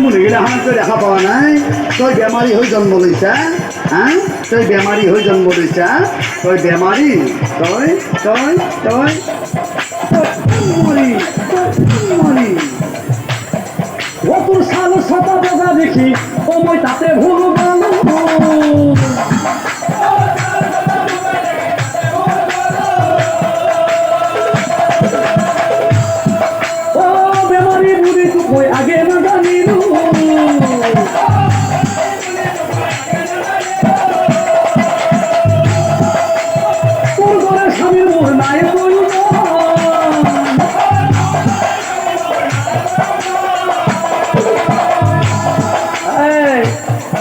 মুনিগিলা হান তই দেখা পোৱা নাই তই বেমাৰী হৈ জন্ম লৈছা হা তই বেমাৰী হৈ জন্ম লৈছা তই বেমাৰী তই তই তই ও তোর সাল ছটা বগা দেখি ও মই তাতে ভুল বানো ও বেমারি বুড়ি তো কই আগে না জানিলু তোর ঘরে স্বামীর মোর নাই বলল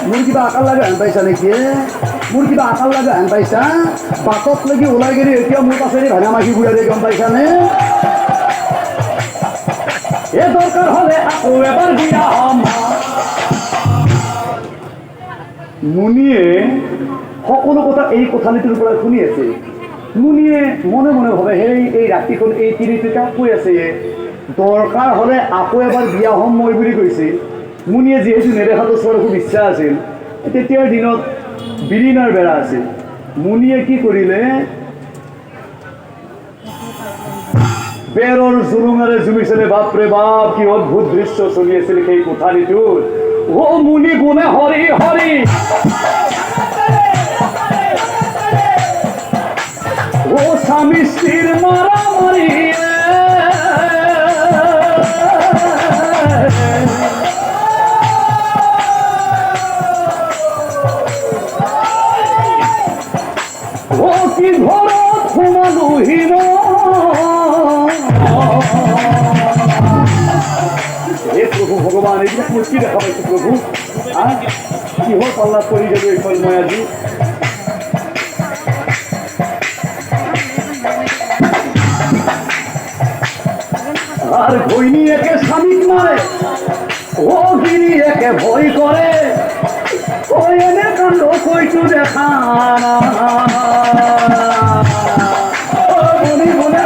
মোৰ কিবা আকাল লাগে হেন পাইছা নেকি মোৰ কিবা আকাল লাগে হেন পাইছা বাটত লাগি ওলাই গেলি এতিয়া মোৰ পাছেদি ভাঙা মাখি বুঢ়া দিয়ে গম পাইছানে এ দরকার হলে আকৌ এবার বিয়া হম মুনিয়ে সকলো কথা এই কোঠালিটোৰ পৰা শুনি আছে মুনিয়ে মনে মনে ভাবে সেই এই ৰাতিখন এই তিৰিটো কাক কৈ আছে দৰকাৰ হ'লে আকৌ এবাৰ বিয়া হ'ম মই বুলি কৈছে মুনিয়ে যিহেতু নেদেখাটো চোৱাৰ খুব ইচ্ছা আছিল তেতিয়াৰ দিনত বিৰিণাৰ বেৰা আছিল মুনিয়ে কি কৰিলে বেৰৰ জুলুঙাৰে জুমিছিলে বাপৰে বাপ কি অদ্ভুত দৃশ্য চলি আছিল সেই কোঠালিটোত ও মুনি গুণে হৰি হৰি ও স্বামী স্ত্রীর মারামারি ও কি ঘর ঘুমালুহীন হে প্রভু ভগবান এইটা কি দেখা পাইছো প্রভু কি হল পাল্লা করে গেল এই ফলময়াজি আর ঘৈনি একে স্বামীক মারে ও গিরি একে ভয় করে ওই এনে কাণ্ড কইটু দেখা বলি বলে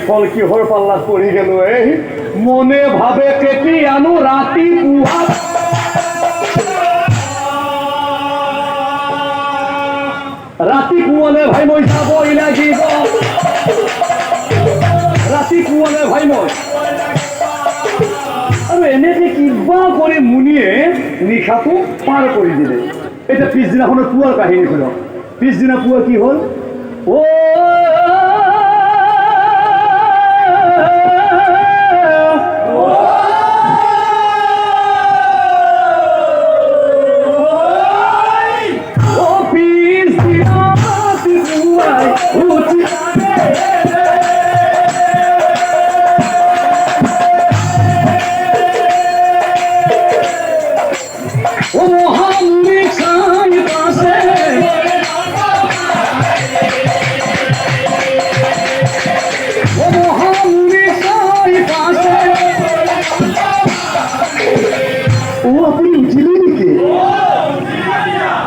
ফল কিহৰ পাল্লাত পৰি গেল এই মনে ভাবে কেটি আনো ৰাতি পুৱা ৰাতি পুৱালে ভাই মই যাবই লাগিব ৰাতি পুৱালে ভাই মই আৰু এনেকে কিবা কৰি মুনিয়ে নিশাটো পাৰ কৰি দিলে এতিয়া পিছদিনাখনৰ পুৱাৰ কাহিনী শুনক পিছদিনা পুৱা কি হ'ল ও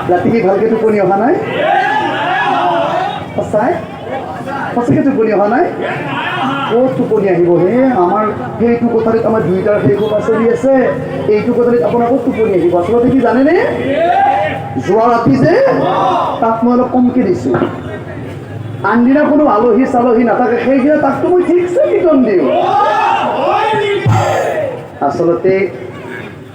ৰাতি কি ভালকে টোপনি অহা নাই সঁচাই সঁচাকে টোপনি অহা নাই ক'ত টোপনি আহিব হে আমাৰ সেইটো কোঠালিত আমাৰ দুইটাৰ সেই কোঠা চলি আছে এইটো কোঠালিত আপোনাৰ ক'ত টোপনি আহিব আচলতে কি জানেনে যোৱা ৰাতি যে তাক মই অলপ কমকৈ দিছোঁ আনদিনা কোনো আলহী চালহী নাথাকে সেইদিনা তাকতো মই ঠিকছে পিটন দিওঁ আচলতে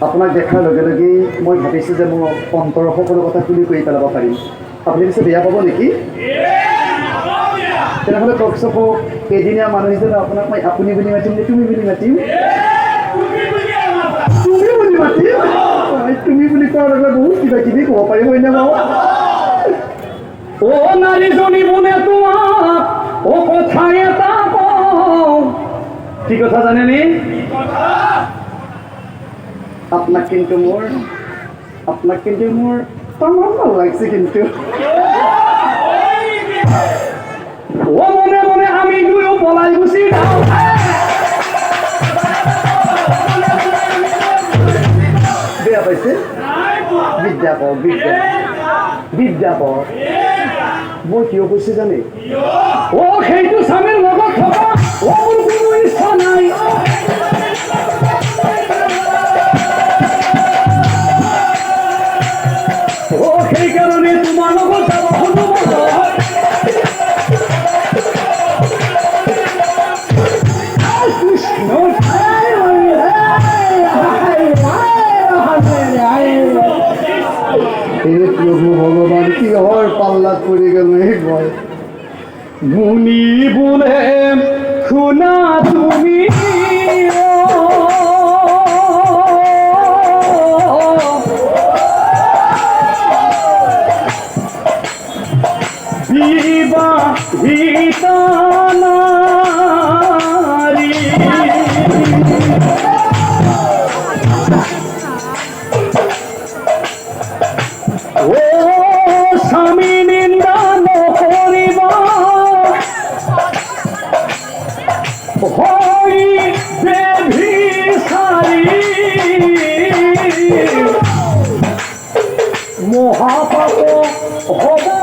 আপোনাক দেখাৰ লগে লগেই মই ভাবিছোঁ যে মোৰ অন্তৰৰ সকলো কথা খুলি কৰি পেলাব পাৰিম আপুনি পিছে বেয়া পাব নেকি তেনেহ'লে কওক চক এদিনীয়া মানুহ হিচাপে আপোনাক মই আপুনি বুলি মাতিম নে তুমি বুলি মাতিম তুমি বুলি মাতিম তুমি বুলি কোৱাৰ লগে বহুত কিবা কিবি ক'ব পাৰিম হয়নে বাৰু ও নারীজনী মনে তোমার ও কোথায় তা কি কথা জানেনি আপনাক কিন্তু মোৰ তামাম ভাল লাগছে কিন্তু ও মনে পলাই গুছি যাও বেয়া পাইছে বিদ্যাপক বিদ্যাপক মই কিয় কৈছে জানে ও সেইটো স্বামীৰ লগত থকা ও মোৰ কোনো ইচ্ছা নাই ও সেইকাৰণে তোমাৰ লগত যাব খোজো কৃষ্ণ হে প্রভু ভগবান কি হয় পাল্লা পড়ে গেল এই ভয় মুনি বলে শুনা তুমি বিবাহিতা নারী ও স্বামী নিন্দা নকৰিবা হয় বেভিচাৰী মহাপাপ হ'ব